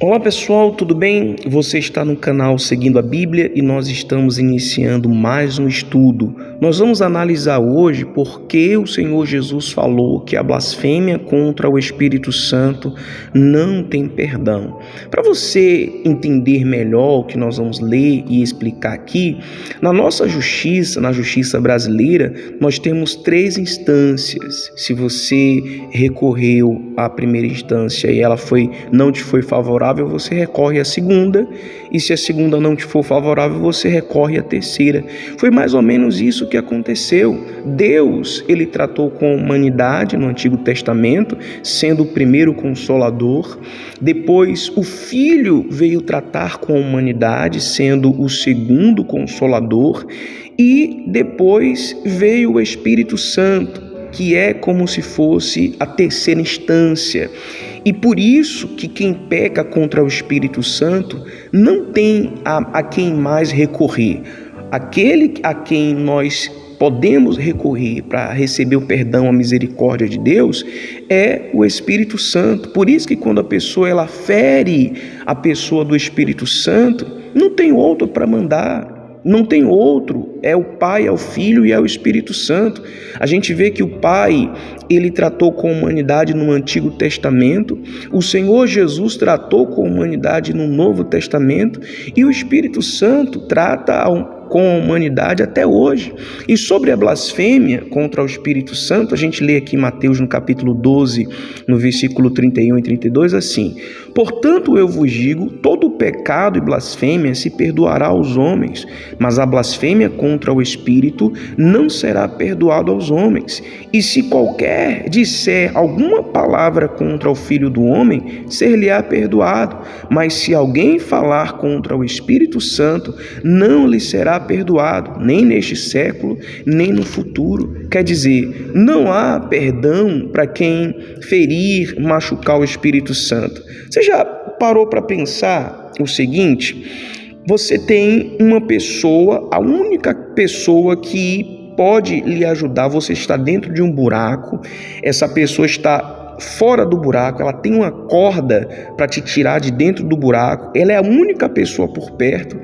Olá pessoal, tudo bem? Você está no canal Seguindo a Bíblia e nós estamos iniciando mais um estudo. Nós vamos analisar hoje por que o Senhor Jesus falou que a blasfêmia contra o Espírito Santo não tem perdão. Para você entender melhor o que nós vamos ler e explicar aqui, na nossa justiça, na justiça brasileira, nós temos 3 instâncias. Se você recorreu à primeira instância e ela não te foi favorável, você recorre à segunda, e se a segunda não te for favorável, você recorre à terceira. Foi mais ou menos isso que aconteceu. Deus, ele tratou com a humanidade no Antigo Testamento, sendo o primeiro consolador. Depois, o Filho veio tratar com a humanidade, sendo o segundo consolador. E depois veio o Espírito Santo, que é como se fosse a terceira instância. E por isso que quem peca contra o Espírito Santo não tem a quem mais recorrer. Aquele a quem nós podemos recorrer para receber o perdão, a misericórdia de Deus, é o Espírito Santo. Por isso que quando a pessoa ela fere a pessoa do Espírito Santo, não tem outro para mandar. Não tem outro, é o Pai, é o Filho e é o Espírito Santo. A gente vê que o Pai, ele tratou com a humanidade no Antigo Testamento, o Senhor Jesus tratou com a humanidade no Novo Testamento e o Espírito Santo trata com a humanidade até hoje. E sobre a blasfêmia contra o Espírito Santo, a gente lê aqui em Mateus no capítulo 12, no versículo 31 e 32, assim: portanto eu vos digo, todo pecado e blasfêmia se perdoará aos homens, mas a blasfêmia contra o Espírito não será perdoado aos homens. E se qualquer disser alguma palavra contra o Filho do Homem, ser-lhe-á perdoado, mas se alguém falar contra o Espírito Santo, não lhe será perdoado, nem neste século, nem no futuro. Quer dizer, não há perdão para quem ferir, machucar o Espírito Santo. Você já parou para pensar o seguinte? Você tem uma pessoa, a única pessoa que pode lhe ajudar, você está dentro de um buraco, essa pessoa está fora do buraco, ela tem uma corda para te tirar de dentro do buraco, ela é a única pessoa por perto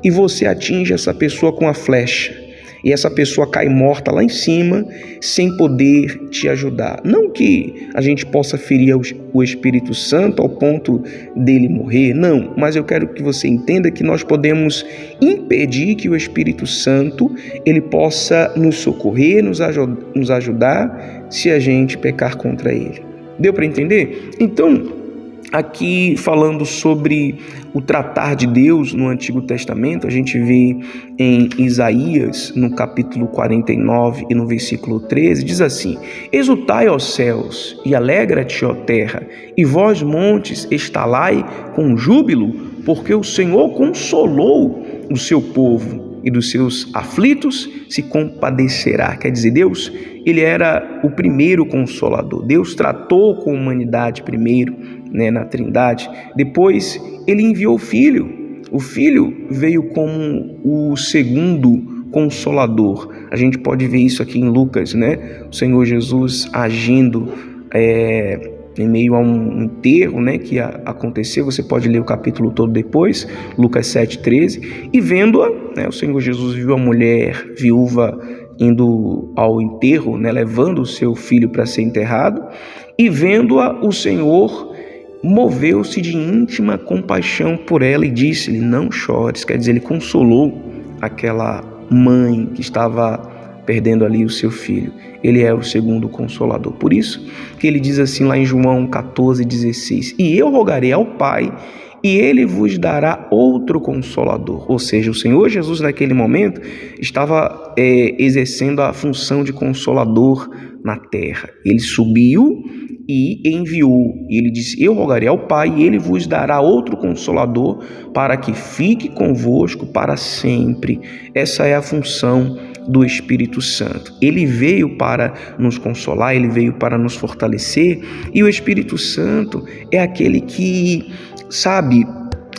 e você atinge essa pessoa com a flecha e essa pessoa cai morta lá em cima sem poder te ajudar. Não que a gente possa ferir o Espírito Santo ao ponto dele morrer, não, mas eu quero que você entenda que nós podemos impedir que o Espírito Santo ele possa nos socorrer, nos ajudar se a gente pecar contra ele. Deu para entender? Então, aqui falando sobre o tratar de Deus no Antigo Testamento, a gente vê em Isaías, no capítulo 49 e no versículo 13, diz assim: exultai, ó céus, e alegra-te, ó terra, e vós, montes, estalai com júbilo, porque o Senhor consolou o seu povo, e dos seus aflitos se compadecerá. Quer dizer, Deus, ele era o primeiro consolador. Deus tratou com a humanidade primeiro, na Trindade. Depois, ele enviou o Filho. O Filho veio como o segundo consolador. A gente pode ver isso aqui em Lucas, O Senhor Jesus agindo em meio a um enterro, que aconteceu. Você pode ler o capítulo todo depois, Lucas 7,13, e vendo-a, o Senhor Jesus viu a mulher viúva indo ao enterro, levando o seu filho para ser enterrado, e vendo-a, o Senhor moveu-se de íntima compaixão por ela e disse-lhe: não chores. Quer dizer, ele consolou aquela mãe que estava perdendo ali o seu filho. Ele é o segundo consolador. Por isso que ele diz assim lá em João 14,16: e eu rogarei ao Pai, e ele vos dará outro consolador. Ou seja, o Senhor Jesus naquele momento estava exercendo a função de consolador na terra. Ele subiu e enviou. Ele disse: eu rogarei ao Pai, e ele vos dará outro consolador para que fique convosco para sempre. Essa é a função do Espírito Santo. Ele veio para nos consolar, ele veio para nos fortalecer, e o Espírito Santo é aquele que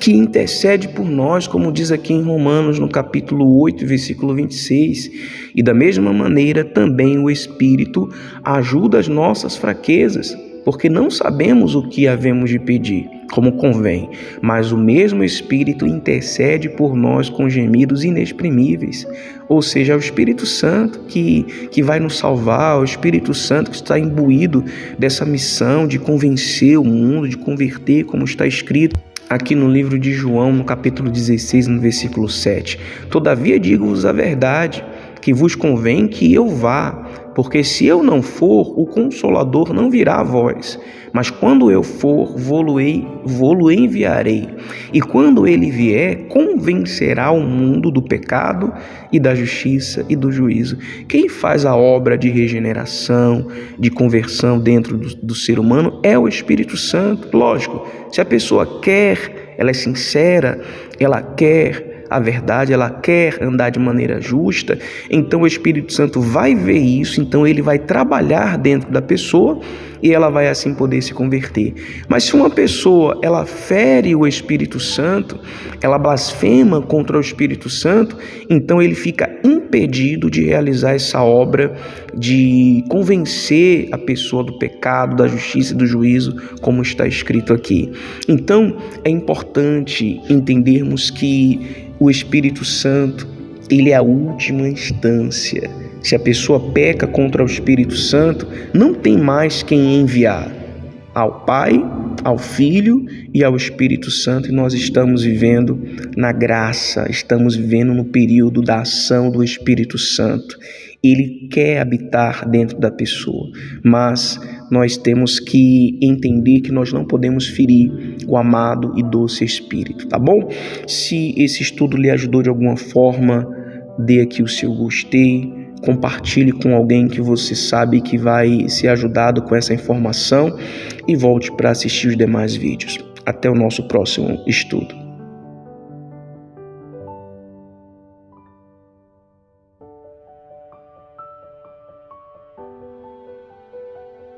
intercede por nós, como diz aqui em Romanos, no capítulo 8, versículo 26. E da mesma maneira também o Espírito ajuda as nossas fraquezas, porque não sabemos o que havemos de pedir, como convém, mas o mesmo Espírito intercede por nós com gemidos inexprimíveis. Ou seja, é o Espírito Santo que vai nos salvar, é o Espírito Santo que está imbuído dessa missão de convencer o mundo, de converter, como está escrito aqui no livro de João, no capítulo 16, no versículo 7. Todavia digo-vos a verdade, que vos convém que eu vá, porque se eu não for, o Consolador não virá a vós. Mas quando eu for, vou-lo enviarei. E quando ele vier, convencerá o mundo do pecado e da justiça e do juízo. Quem faz a obra de regeneração, de conversão dentro do ser humano é o Espírito Santo. Lógico, se a pessoa quer, ela é sincera, ela quer a verdade, ela quer andar de maneira justa, então o Espírito Santo vai ver isso, então ele vai trabalhar dentro da pessoa e ela vai assim poder se converter. Mas se uma pessoa, ela fere o Espírito Santo, ela blasfema contra o Espírito Santo, então ele fica impedido de realizar essa obra de convencer a pessoa do pecado, da justiça e do juízo, como está escrito aqui. Então é importante entendermos que o Espírito Santo, ele é a última instância. Se a pessoa peca contra o Espírito Santo, não tem mais quem enviar. Ao Pai, ao Filho e ao Espírito Santo, e nós estamos vivendo na graça, estamos vivendo no período da ação do Espírito Santo. Ele quer habitar dentro da pessoa, mas nós temos que entender que nós não podemos ferir o amado e doce Espírito, tá bom? Se esse estudo lhe ajudou de alguma forma, dê aqui o seu gostei, compartilhe com alguém que você sabe que vai ser ajudado com essa informação e volte para assistir os demais vídeos. Até o nosso próximo estudo.